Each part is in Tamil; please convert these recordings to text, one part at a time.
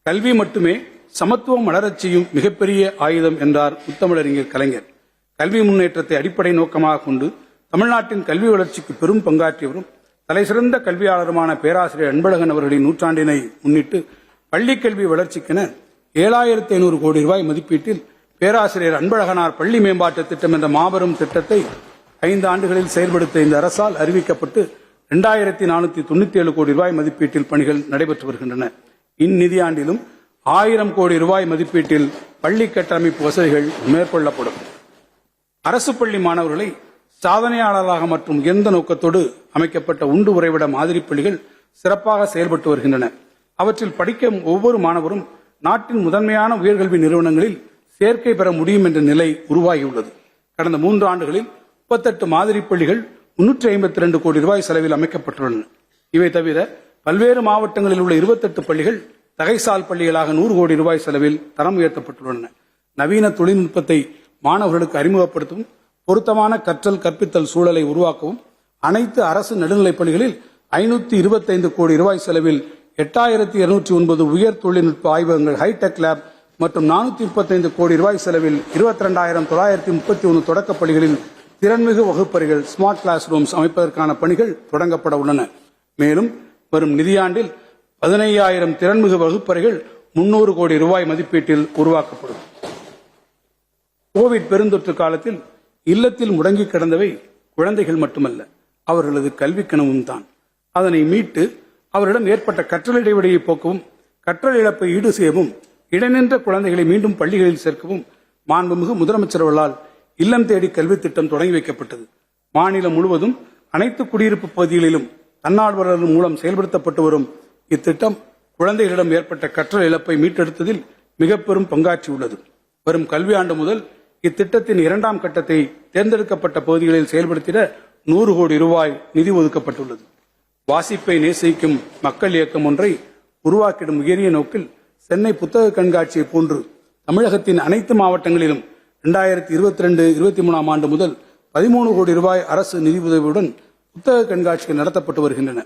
கல்வி மட்டுமே சமத்துவம் வளரச் செய்யும் மிகப்பெரிய ஆயுதம் என்றார் முத்தமிழறிஞர் கலைஞர். கல்வி முன்னேற்றத்தை அடிப்படை நோக்கமாக கொண்டு தமிழ்நாட்டின் கல்வி வளர்ச்சிக்கு பெரும் பங்காற்றியவரும் தலைசிறந்த கல்வியாளருமான பேராசிரியர் அன்பழகன் அவர்களின் நூற்றாண்டினை முன்னிட்டு பள்ளிக் கல்வி வளர்ச்சிக்கென 7500 கோடி ரூபாய் மதிப்பீட்டில் பேராசிரியர் அன்பழகனார் பள்ளி மேம்பாட்டு திட்டம் என்ற மாபெரும் திட்டத்தை 5 ஆண்டுகளில் செயல்படுத்த இந்த அரசால் அறிவிக்கப்பட்டு 2497 கோடி ரூபாய் மதிப்பீட்டில் பணிகள் நடைபெற்று வருகின்றன. இந்நிதியாண்டிலும் 1000 கோடி ரூபாய் மதிப்பீட்டில் பள்ளி கட்டமைப்பு வசதிகள் மேற்கொள்ளப்படும். அரசு பள்ளி மாணவர்களை சாதனையாளராக மற்றும் உயர்ந்த நோக்கத்தோடு அமைக்கப்பட்ட உண்டு உறைவிட மாதிரி பள்ளிகள் சிறப்பாக செயல்பட்டு வருகின்றன. அவற்றில் படிக்கும் ஒவ்வொரு மாணவரும் நாட்டின் முதன்மையான உயர்கல்வி நிறுவனங்களில் சேர்க்கை பெற முடியும் என்ற நிலை உருவாகியுள்ளது. கடந்த 3 ஆண்டுகளில் 38 மாதிரி பள்ளிகள் 352 கோடி ரூபாய் செலவில் அமைக்கப்பட்டுள்ளன. இவை தவிர பல்வேறு மாவட்டங்களில் உள்ள 28 பள்ளிகள் தகைசால் பள்ளிகளாக 100 கோடி ரூபாய் செலவில் தரம் உயர்த்தப்பட்டுள்ளன. நவீன தொழில்நுட்பத்தை மாணவர்களுக்கு அறிமுகப்படுத்தவும் பொருத்தமான கற்றல் கற்பித்தல் சூழலை உருவாக்கவும் அனைத்து அரசு நடுநிலைப் பள்ளிகளில் 525 கோடி ரூபாய் செலவில் 8209 உயர் தொழில்நுட்ப ஆய்வகங்கள் ஹைடெக் லேப் மற்றும் 435 கோடி ரூபாய் செலவில் 22931 தொடக்கப் பள்ளிகளில் திறன்மிகு வகுப்பறைகள் ஸ்மார்ட் கிளாஸ் ரூம்ஸ் அமைப்பதற்கான பணிகள் தொடங்கப்பட உள்ளன. மேலும் வரும் நிதியாண்டில் 15000 திறன்மிகு வகுப்பறைகள் 300 கோடி ரூபாய் மதிப்பீட்டில் உருவாக்கப்படும். கோவிட் பெருந்தொற்று காலத்தில் இல்லத்தில் முடங்கி கிடந்தவை குழந்தைகள் மட்டுமல்ல, அவர்களது கல்வி கனவும் தான். அதனை மீட்டு அவரிடம் ஏற்பட்ட கற்றல் இடைவெளியை போக்கவும் கற்றல் இழப்பை ஈடு செய்யவும் இடைநின்ற குழந்தைகளை மீண்டும் பள்ளிகளில் சேர்க்கவும் மாண்புமிகு முதலமைச்சர் அவர்களால் இல்லம் தேடி கல்வி திட்டம் தொடங்கி வைக்கப்பட்டது. மாநிலம் முழுவதும் அனைத்து குடியிருப்பு பகுதிகளிலும் தன்னார்வலர்கள் மூலம் செயல்படுத்தப்பட்டு வரும் இத்திட்டம் குழந்தைகளிடம் ஏற்பட்ட கற்றல் இழப்பை மீட்டெடுத்ததில் மிக பெரும் பங்காற்றியுள்ளது. வரும் கல்வியாண்டு முதல் இத்திட்டத்தின் 2ஆம் கட்டத்தை தேர்ந்தெடுக்கப்பட்ட பகுதிகளில் செயல்படுத்திட 100 கோடி ரூபாய் நிதி ஒதுக்கப்பட்டுள்ளது. வாசிப்பை நேசிக்கும் மக்கள் இயக்கம் ஒன்றை உருவாக்கிடும் உயரிய நோக்கில் சென்னை புத்தக கண்காட்சியை போன்று தமிழகத்தின் அனைத்து மாவட்டங்களிலும் 2022-23 ஆண்டு முதல் 13 கோடி ரூபாய் அரசு நிதி உதவியுடன் புத்தக கண்காட்சிகள் நடத்தப்பட்டு வருகின்றன.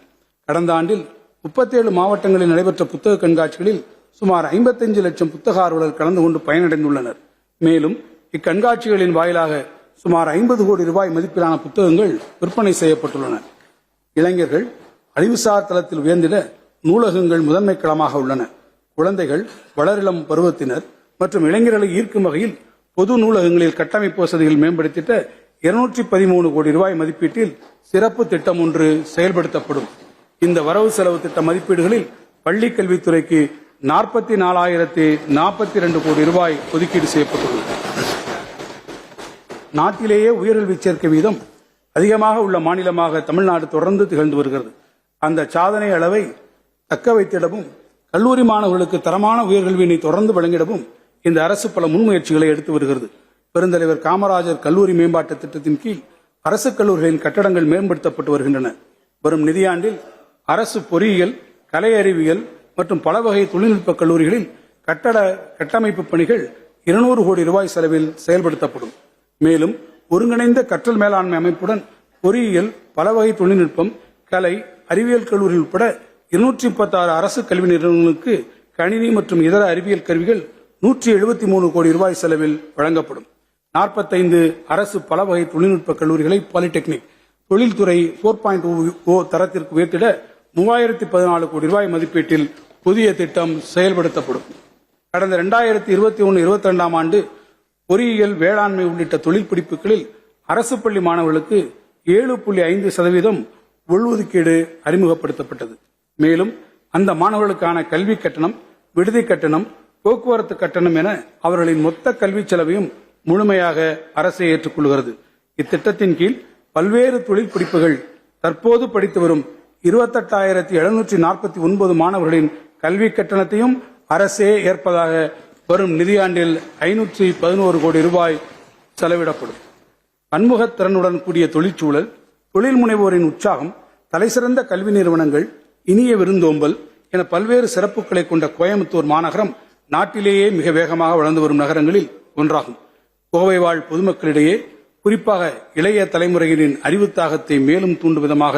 கடந்த ஆண்டில் 37 மாவட்டங்களில் நடைபெற்ற புத்தக கண்காட்சிகளில் சுமார் 55 லட்சம் புத்தக ஆர்வலர்கள் கலந்து கொண்டு பயனடைந்துள்ளனர். மேலும் இக்கண்காட்சிகளின் வாயிலாக சுமார் 50 கோடி ரூபாய் மதிப்பிலான புத்தகங்கள் விற்பனை செய்யப்பட்டுள்ளன. இளைஞர்கள் அறிவுசார் தளத்தில் உயர்ந்திட நூலகங்கள் முதன்மை களமாக உள்ளன. குழந்தைகள், வளரிளம் பருவத்தினர் மற்றும் இளைஞர்களை ஈர்க்கும் வகையில் பொது நூலகங்களில் கட்டமைப்பு வசதிகள் மேம்படுத்திட 213 கோடி ரூபாய் மதிப்பீட்டில் சிறப்பு திட்டம் ஒன்று செயல்படுத்தப்படும். இந்த வரவு செலவு திட்ட மதிப்பீடுகளில் பள்ளி கல்வித்துறைக்கு 44,042 கோடி ரூபாய் ஒதுக்கீடு செய்யப்பட்டுள்ளது. நாட்டிலேயே உயர்கல்வி சேர்க்கை வீதம் அதிகமாக உள்ள மாநிலமாக தமிழ்நாடு தொடர்ந்து திகழ்ந்து வருகிறது. அந்த சாதனை அளவை தக்க வைத்திடவும் கல்லூரி மாணவர்களுக்கு தரமான உயர்கல்வியினை தொடர்ந்து வழங்கிடவும் இந்த அரசு பல முன்முயற்சிகளை எடுத்து வருகிறது. பெருந்தலைவர் காமராஜர் கல்லூரி மேம்பாட்டு திட்டத்தின் கீழ் அரசு கல்லூரிகளின் கட்டடங்கள் மேம்படுத்தப்பட்டு வருகின்றன. வரும் நிதியாண்டில் அரசு பொறியியல், கலை அறிவியல் மற்றும் பல வகை தொழில்நுட்ப கல்லூரிகளில் கட்டமைப்பு பணிகள் 200 கோடி ரூபாய் செலவில் செயல்படுத்தப்படும். மேலும் ஒருங்கிணைந்த கற்றல் மேலாண்மை அமைப்புடன் பொறியியல், பல வகை தொழில்நுட்பம், கலை, அறிவியல் கல்லூரி உட்பட 236 அரசு கல்வி நிறுவனங்களுக்கு கணினி மற்றும் இதர அறிவியல் கருவிகள் 173 கோடி ரூபாய் செலவில் வழங்கப்படும். 45 அரசு பல வகை தொழில்நுட்ப கல்லூரிகளை பாலிடெக்னிக் தொழில்துறை 4.0 தரத்திற்கு உயர்த்திட 3014 கோடி ரூபாய் மதிப்பீட்டில் புதிய திட்டம் செயல்படுத்தப்படும். கடந்த 2021-22 ஆண்டு பொறியியல், வேளாண்மை உள்ளிட்ட தொழில் படிப்புகளில் அரசு பள்ளி மாணவர்களுக்கு 7.5% உள்ஒதுக்கீடு அறிமுகப்படுத்தப்பட்டது. மேலும் அந்த மாணவர்களுக்கான கல்வி கட்டணம், விடுதி கட்டணம், போக்குவரத்து கட்டணம் என அவர்களின் மொத்த கல்வி செலவையும் முழுமையாக அரசே ஏற்றுக்கொள்கிறது. இத்திட்டத்தின் கீழ் பல்வேறு தொழில் படிப்புகள் தற்போது படித்து வரும் 28,749 மாணவர்களின் கல்வி கட்டணத்தையும் அரசே ஏற்பதாக வரும் நிதியாண்டில் 511 கோடி ரூபாய் செலவிடப்படும். பன்முகத்திறனுடன் கூடிய தொழிற்சூழல், தொழில் முனைவோரின் உற்சாகம், தலைசிறந்த கல்வி நிறுவனங்கள், இனிய விருந்தோம்பல் என பல்வேறு சிறப்புகளை கொண்ட கோயம்புத்தூர் மாநகரம் நாட்டிலேயே மிக வேகமாக வளர்ந்து வரும் நகரங்களில் ஒன்றாகும். கோவை வாழ் பொதுமக்களிடையே குறிப்பாக இளைய தலைமுறையினரின் அறிவுத்தாகத்தை மேலும் தூண்டும் விதமாக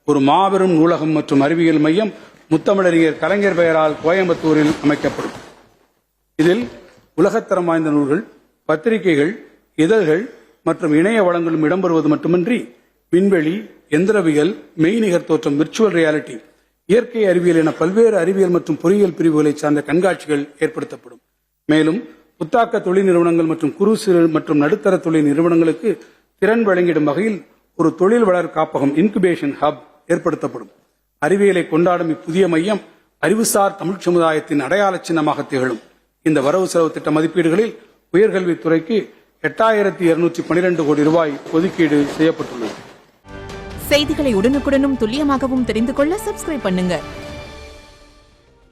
ஒரு மாபெரும் நூலகம் மற்றும் அறிவியல் மையம் முத்தமிழறிஞர் கலைஞர் பெயரால் கோயம்புத்தூரில் அமைக்கப்படும். இதில் உலகத்தரம் வாய்ந்த நூல்கள், பத்திரிகைகள், இதழ்கள் மற்றும் இணைய வளங்களும் இடம்பெறுவது மட்டுமின்றி விண்வெளி, எந்திரவியல், மெய்நிகர் தோற்றம், விர்ச்சுவல் ரியாலிட்டி, இயற்கை அறிவியல் என பல்வேறு அறிவியல் மற்றும் பொறியியல் பிரிவுகளை சார்ந்த கண்காட்சிகள் ஏற்படுத்தப்படும். மேலும் புத்தாக்க தொழில் நிறுவனங்கள் மற்றும் குறு சிறு மற்றும் நடுத்தர தொழில் நிறுவனங்களுக்கு திறன் வழங்கிடும் வகையில் ஒரு தொழில் வளர் காப்பகம் இன்குபேஷன் ஹப் ஏற்படுத்தப்படும். அறிவியலை கொண்டாடும் இப்புதிய மையம் அறிவுசார் தமிழ் சமுதாயத்தின் அடையாள சின்னமாக திகழும். இந்த வரவு செலவு திட்ட மதிப்பீடுகளில் உயர்கல்வித்துறைக்கு 8212 கோடி ரூபாய் ஒதுக்கீடு செய்யப்பட்டுள்ளது. செய்திகளை உடனுக்குடனும் துல்லியமாகவும் தெரிந்து கொள்ள சப்ஸ்கிரைப் பண்ணுங்க.